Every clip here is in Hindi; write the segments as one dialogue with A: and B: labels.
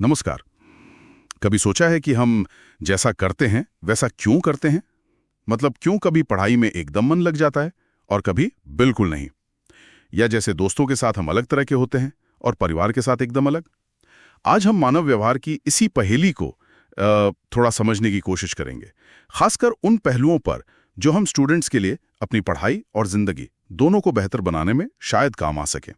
A: नमस्कार। कभी सोचा है कि हम जैसा करते हैं वैसा क्यों करते हैं? मतलब क्यों कभी पढ़ाई में एकदम मन लग जाता है और कभी बिल्कुल नहीं? या जैसे दोस्तों के साथ हम अलग तरह के होते हैं और परिवार के साथ एकदम अलग? आज हम मानव व्यवहार की इसी पहेली को थोड़ा समझने की कोशिश करेंगे, खासकर उन पहलुओं पर जो हम स्टूडेंट्स के लिए अपनी पढ़ाई और जिंदगी दोनों को बेहतर बनाने में शायद काम आ सके।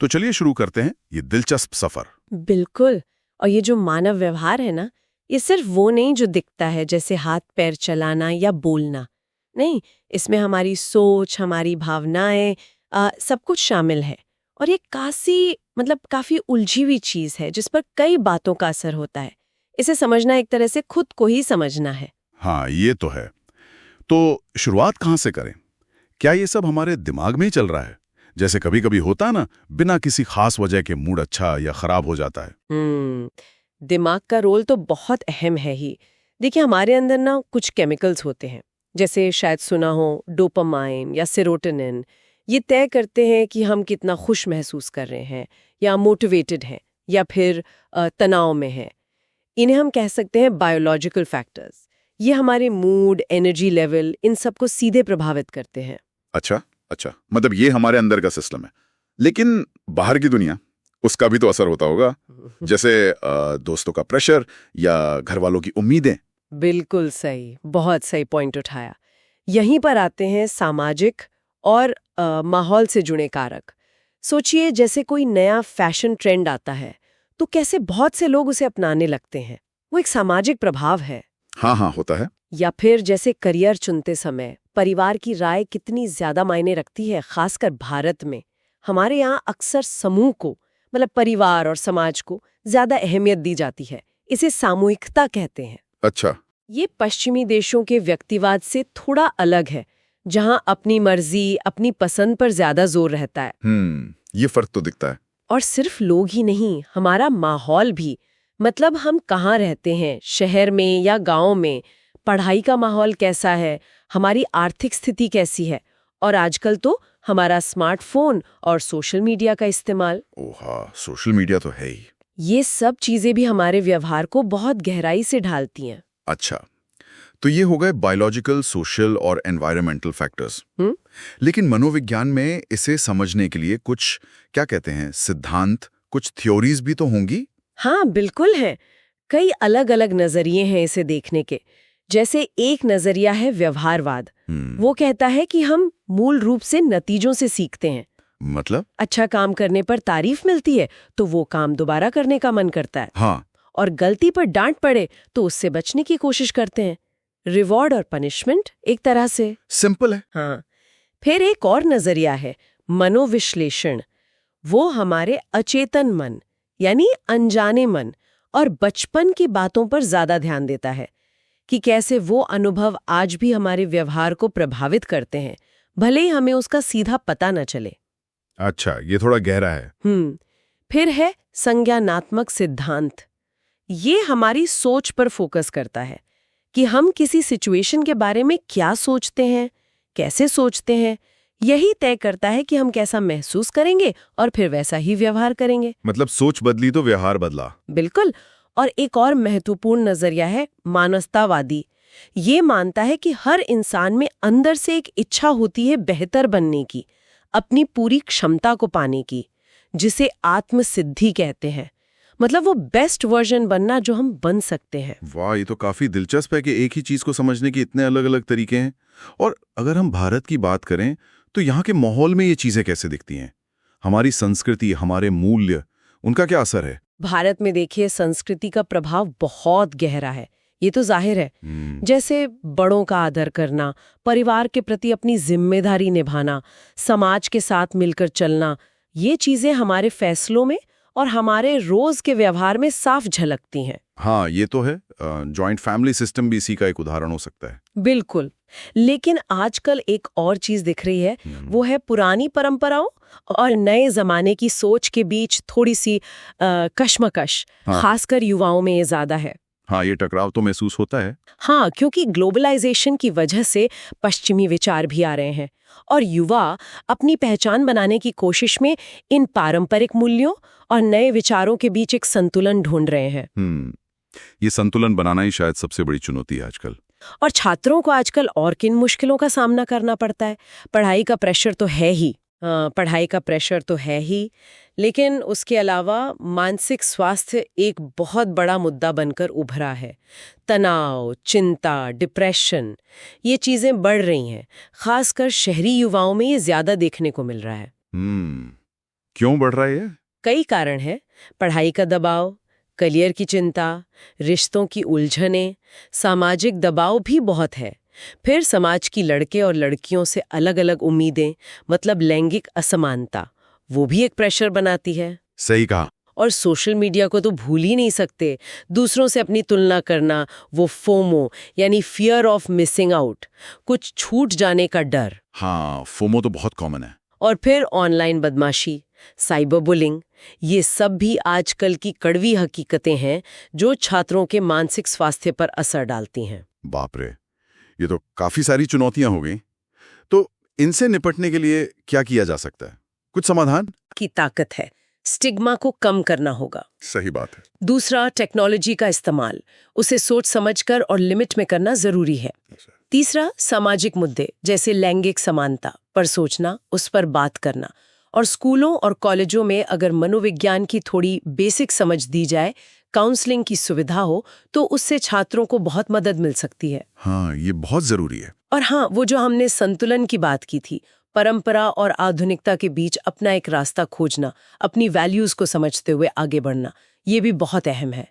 A: तो चलिए शुरू करते हैं ये दिलचस्प सफर।
B: बिल्कुल। और ये जो मानव व्यवहार है ना, ये सिर्फ वो नहीं जो दिखता है, जैसे हाथ पैर चलाना या बोलना। नहीं, इसमें हमारी सोच, हमारी भावनाएं, सब कुछ शामिल है। और ये काफी उलझी हुई चीज है जिस पर कई बातों का असर होता है। इसे समझना एक तरह से खुद को ही समझना है।
A: हाँ, ये तो है। तो शुरुआत कहाँ से करें? क्या ये सब हमारे दिमाग में ही चल रहा है? जैसे कभी कभी होता है ना, बिना किसी खास वजह के मूड अच्छा या खराब हो जाता है।
B: दिमाग का रोल तो बहुत अहम है ही। देखिए, हमारे अंदर ना कुछ केमिकल्स होते हैं, जैसे शायद सुना हो, डोपामाइन या सेरोटोनिन। ये तय करते हैं कि हम कितना खुश महसूस कर रहे हैं या मोटिवेटेड हैं या फिर तनाव में हैं। इन्हें हम कह सकते हैं बायोलॉजिकल फैक्टर्स। ये हमारे मूड, एनर्जी लेवल, इन सब को सीधे प्रभावित करते हैं।
C: अच्छा, मतलब ये हमारे अंदर का सिस्टम है। लेकिन बाहर की दुनिया, उसका भी तो असर होता होगा, जैसे दोस्तों का प्रेशर या घर वालों की उम्मीदें।
B: बिल्कुल सही, बहुत सही पॉइंट उठाया। यहीं पर आते हैं सामाजिक और माहौल से जुड़े कारक। सोचिए, जैसे कोई नया फैशन ट्रेंड आता है तो कैसे बहुत से लोग उसे अपनाने लगते हैं। वो एक सामाजिक प्रभाव है।
C: हाँ, होता है।
B: या फिर जैसे करियर चुनते समय परिवार की राय कितनी ज्यादा मायने रखती है, खासकर भारत में। हमारे यहाँ अक्सर समूह को, मतलब परिवार और समाज को, ज्यादा अहमियत दी जाती है। इसे सामूहिकता कहते हैं।
C: अच्छा।
B: ये पश्चिमी देशों के व्यक्तिवाद से थोड़ा अलग है, जहाँ अपनी मर्जी, अपनी पसंद पर ज्यादा जोर रहता है।
C: ये फर्क तो दिखता है।
B: और सिर्फ लोग ही नहीं, हमारा माहौल भी। मतलब हम कहाँ रहते हैं, शहर में या गांव में, पढ़ाई का माहौल कैसा है, हमारी आर्थिक स्थिति कैसी है, और आजकल तो हमारा स्मार्टफोन और सोशल मीडिया का इस्तेमाल।
C: हाँ, सोशल मीडिया तो है ही।
B: ये सब चीजें भी हमारे व्यवहार को बहुत गहराई से ढालती हैं।
C: अच्छा, तो ये हो गए बायोलॉजिकल, सोशल और एनवायरमेंटल फैक्टर्स। लेकिन मनोविज्ञान में इसे समझने के लिए कुछ, क्या कहते हैं, सिद्धांत, कुछ थ्योरीज भी तो होंगी?
B: हाँ, बिल्कुल है। कई अलग अलग नजरिए हैं इसे देखने के। जैसे एक नजरिया है व्यवहारवाद। वो कहता है कि हम मूल रूप से नतीजों से सीखते हैं।
C: मतलब?
B: अच्छा काम करने पर तारीफ मिलती है तो वो काम दोबारा करने का मन करता है।
C: हाँ।
B: और गलती पर डांट पड़े तो उससे बचने की कोशिश करते हैं। रिवॉर्ड और पनिशमेंट एक तरह से।
C: सिंपल है।
B: हाँ। फिर एक और नजरिया है मनोविश्लेषण। वो हमारे अचेतन मन, यानी अनजाने मन और बचपन की बातों पर ज्यादा ध्यान देता है कि कैसे वो अनुभव आज भी हमारे व्यवहार को प्रभावित करते हैं, भले ही हमें उसका सीधा पता न चले।
C: अच्छा, ये थोड़ा गहरा है।
B: फिर है संज्ञानात्मक सिद्धांत। ये हमारी सोच पर फोकस करता है कि हम किसी सिचुएशन के बारे में क्या सोचते हैं, कैसे सोचते हैं। यही तय करता है कि हम कैसा महसूस करेंगे और फिर वैसा ही व्यवहार करेंगे।
C: मतलब सोच बदली तो व्यवहार बदला।
B: बिल्कुल। और एक और महत्वपूर्ण नजरिया है मानवतावादी। ये मानता है कि हर इंसान में अंदर से एक इच्छा होती है बेहतर बनने की, अपनी पूरी क्षमता को पाने की, जिसे आत्मसिद्धि कहते हैं। मतलब वो बेस्ट वर्जन बनना जो हम बन सकते हैं।
C: वाह, ये तो काफी दिलचस्प है कि एक ही चीज को समझने के इतने अलग अलग तरीके हैं। और अगर हम भारत की बात करें तो यहाँ के माहौल में ये चीजें कैसे दिखती हैं? हमारी संस्कृति, हमारे मूल्य, उनका क्या असर है?
B: भारत में देखिए, संस्कृति का प्रभाव बहुत गहरा है। ये तो जाहिर है। जैसे बड़ों का आदर करना, परिवार के प्रति अपनी जिम्मेदारी निभाना, समाज के साथ मिलकर चलना, ये चीजें हमारे फैसलों में और हमारे रोज के व्यवहार में साफ झलकती हैं।
C: हाँ, ये तो है। जॉइंट फैमिली सिस्टम भी इसी का एक उदाहरण हो सकता है।
B: बिल्कुल। लेकिन आजकल एक और चीज दिख रही है, वो है पुरानी परंपराओं और नए जमाने की सोच के बीच थोड़ी सी कश्मकश।
C: हाँ।
B: खासकर युवाओं में ये ज्यादा है।
C: हाँ, ये टकराव तो महसूस होता है।
B: हाँ, क्योंकि ग्लोबलाइजेशन की वजह से पश्चिमी विचार भी आ रहे हैं और युवा अपनी पहचान बनाने की कोशिश में इन पारंपरिक मूल्यों और नए विचारों के बीच एक संतुलन ढूंढ रहे हैं।
C: ये संतुलन बनाना ही शायद सबसे बड़ी चुनौती है आजकल।
B: और छात्रों को आजकल और किन मुश्किलों का सामना करना पड़ता है? पढ़ाई का प्रेशर तो है ही। पढ़ाई का प्रेशर तो है ही, लेकिन उसके अलावा मानसिक स्वास्थ्य एक बहुत बड़ा मुद्दा बनकर उभरा है। तनाव, चिंता, डिप्रेशन, ये चीजें बढ़ रही हैं। खासकर शहरी युवाओं में ये ज्यादा देखने को मिल रहा है।
C: क्यों बढ़ रहा है ये?
B: कई कारण हैं। पढ़ाई का दबाव, करियर की चिंता, रिश्तों की उलझनें, सामाजिक दबाव भी बहुत है। फिर समाज की लड़के और लड़कियों से अलग अलग उम्मीदें, मतलब लैंगिक असमानता, वो भी एक प्रेशर बनाती है।
C: सही कहा।
B: और सोशल मीडिया को तो भूल ही नहीं सकते। दूसरों से अपनी तुलना करना, वो फोमो यानी फियर ऑफ मिसिंग आउट, कुछ छूट जाने का डर।
C: हाँ, फोमो तो बहुत कॉमन है।
B: और फिर ऑनलाइन बदमाशी, साइबर बुलिंग, ये सब भी आजकल की कड़वी हकीकतें हैं जो छात्रों के मानसिक स्वास्थ्य पर असर डालती हैं।
C: बाप रे, ये तो काफी सारी चुनौतियां हो गई। तो इनसे निपटने के लिए क्या किया जा सकता है? कुछ समाधान
B: की ताकत है। स्टिग्मा को कम करना होगा।
C: सही बात है।
B: दूसरा, टेक्नोलॉजी का इस्तेमाल, उसे सोच समझकर और लिमिट में करना जरूरी है। तीसरा, सामाजिक मुद्दे जैसे लैंगिक समानता पर सोचना, उस पर बात करना। और स्कूलों और कॉलेजों में अगर मनोविज्ञान की थोड़ी बेसिक समझ दी जाए, काउंसलिंग की सुविधा हो, तो उससे छात्रों को बहुत मदद मिल सकती है।
C: हाँ, ये बहुत जरूरी है।
B: और हाँ, वो जो हमने संतुलन की बात की थी, परंपरा और आधुनिकता के बीच अपना एक रास्ता खोजना, अपनी वैल्यूज को समझते हुए आगे बढ़ना, ये भी बहुत अहम है।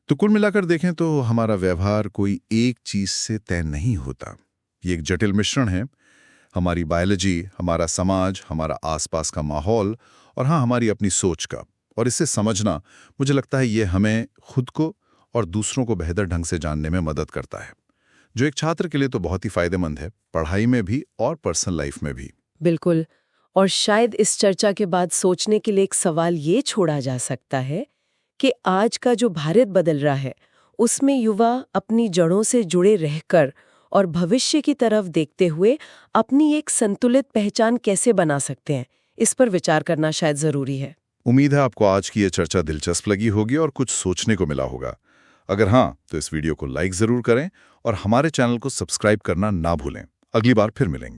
C: तो कुल मिलाकर देखें तो हमारा व्यवहार कोई एक चीज से तय नहीं होता। ये एक जटिल मिश्रण है। हमारी बायोलॉजी, हमारा समाज, हमारा आसपास का माहौल और हाँ, हमारी अपनी सोच का। और इसे समझना, मुझे लगता है ये हमें खुद को और दूसरों को बेहतर ढंग से जानने में मदद करता है, जो एक छात्र के लिए तो बहुत ही फायदेमंद है, पढ़ाई में भी और पर्सनल लाइफ में भी।
B: बिल्कुल। और शायद इस चर्चा के बाद सोचने के लिए एक सवाल ये छोड़ा जा सकता है कि आज का जो भारत बदल रहा है, उसमें युवा अपनी जड़ों से जुड़े रहकर और भविष्य की तरफ देखते हुए अपनी एक संतुलित पहचान कैसे बना सकते हैं, इस पर विचार करना शायद जरूरी है।
C: उम्मीद है आपको आज की ये चर्चा दिलचस्प लगी होगी और कुछ सोचने को मिला होगा। अगर हाँ, तो इस वीडियो को लाइक जरूर करें और हमारे चैनल को सब्सक्राइब करना ना भूलें। अगली बार फिर मिलेंगे।